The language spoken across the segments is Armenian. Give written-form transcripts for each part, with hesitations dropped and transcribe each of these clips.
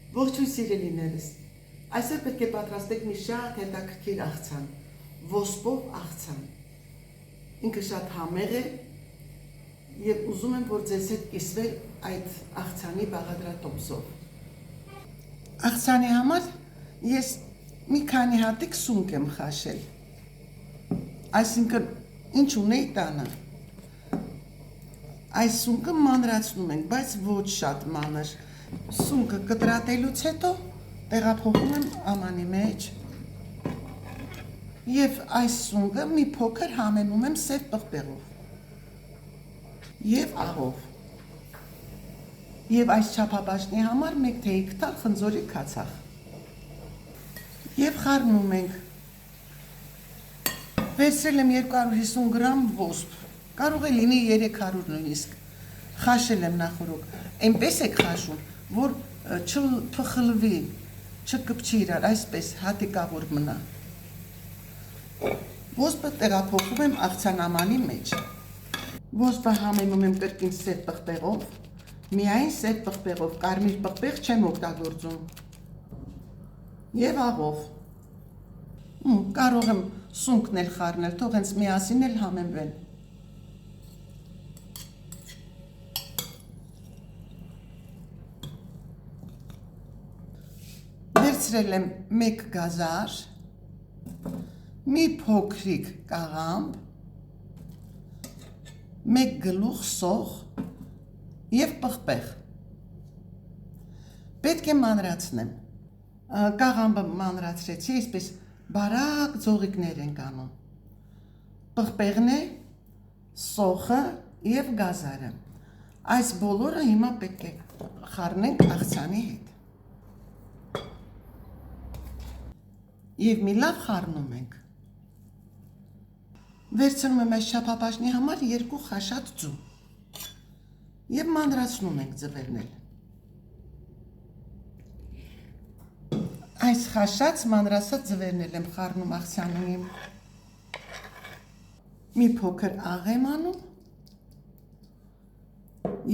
Ողջույն սիրելիներս, այսօր պետք է պատրաստեք մի շատ հետաքրքիր աղցան, ոսպով աղցան, ինքը շատ համեղ է և ուզում եմ, որ ձեզ հետ կիսվել այդ աղցանի բաղադրատոմսով։ Աղցանի համար ես մի քանի հատիկ սունկ եմ խաշել, այսինքն ինչ ունեի տանը, այս սունկը մանրացնում ենք, բայց ոչ շատ մանր, սունկը կտրատելուց հետո տեղափոխում եմ ամանի մեջ և այս սունկը մի փոքր համենում եմ սև պղպեղով և աղով և այս չափաբաժնի համար մեկ թեյի քթալ խնձորի քացախ և խառնում ենք, վերցրել եմ 250 գրամ ոսպ, կարող է լինի 300 նույնիսկ, խաշել եմ նախորոք, այնպես եք խաշում, որ չփխլվի, չկպչի իրար, այսպես հատիկավոր մնա։ Ոսպը տեղափոխում եմ աղցանամանի մեջ, ոսպը համենում եմ կրկին սև պղպեղով, միայն սև պղպեղով, կարմիր պղպեղ չեմ օգտագործում և աղով, կարող եմ սունկն էլ խառնել, թող հենց միասին էլ համեմվեն։ Վերցրել եմ մեկ գազար, մի փոքրիկ կաղամբ, մեկ գլուխ սող և պղպեղ, պետք է մանրացնեմ, կաղամբը մանրացրեցի, այսպես բարակ ձողիկներ ենք անում, պղպեղն է, սոխը և գազարը, այս բոլորը հիմա պետք է խառնենք աղցանի հետ և մի լավ խառնում ենք, վերցնում եմ այս չափաբաժնի համար 2 խաշած ձու և մանրացնում ենք ձվերն էլ, այս խաշած մանրացած ձվերն էլ եմ խառնում աղցանին, մի փոքր աղ եմ անում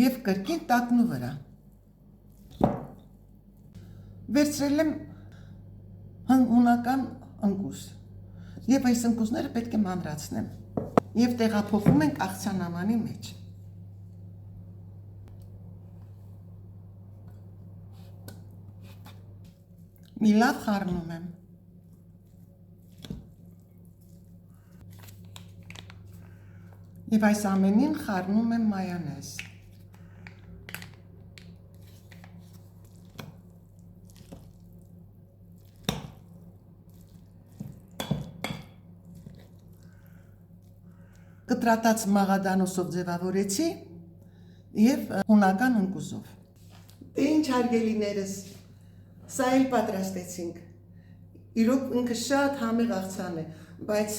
և կրկին տակնու վրա, վերցրել եմ հունական ընկուզ և այս ընկուզները պետք է մանրացնեմ և տեղափոխում ենք աղցանամանի մեջ, մի լավ խառնում եմ, և այս ամենին խառնում եմ մայոնեզ, կտրատած մաղադանոսով ձևավորեցի և հունական ընկուզով։ Դե ինչ հարգելիներս, սա էլ պատրաստեցինք, իրոք ինքը շատ համեղ աղցան է, բայց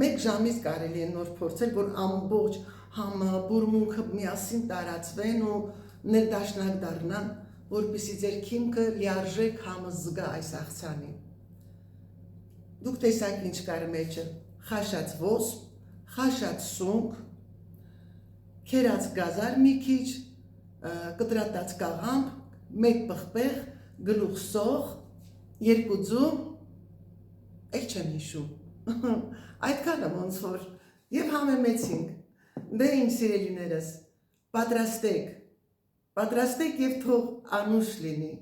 մեկ ժամից կարելի է նոր փորձել, որ ամբողջ համը, բուրմունքը միասին տարածվեն ու ներդաշնակ դառնան, որպեսզի ձեր քիմքը լիարժեք համը զգա այս աղցանին։ Դուք տեսաք ինչ կար մեջը, խաշած ոսպ, խաշած սունկ, քերած գազար մի քիչ, կտրատած կաղամբ, մեկ պղպեղ, գլուխ սող, 2 ձու, էլ չեմ հիշում, այդքանը ոնց որ, և համեմեցինք, դե ինչ սիրելիներս, պատրաստեք և թող անուշ լինի։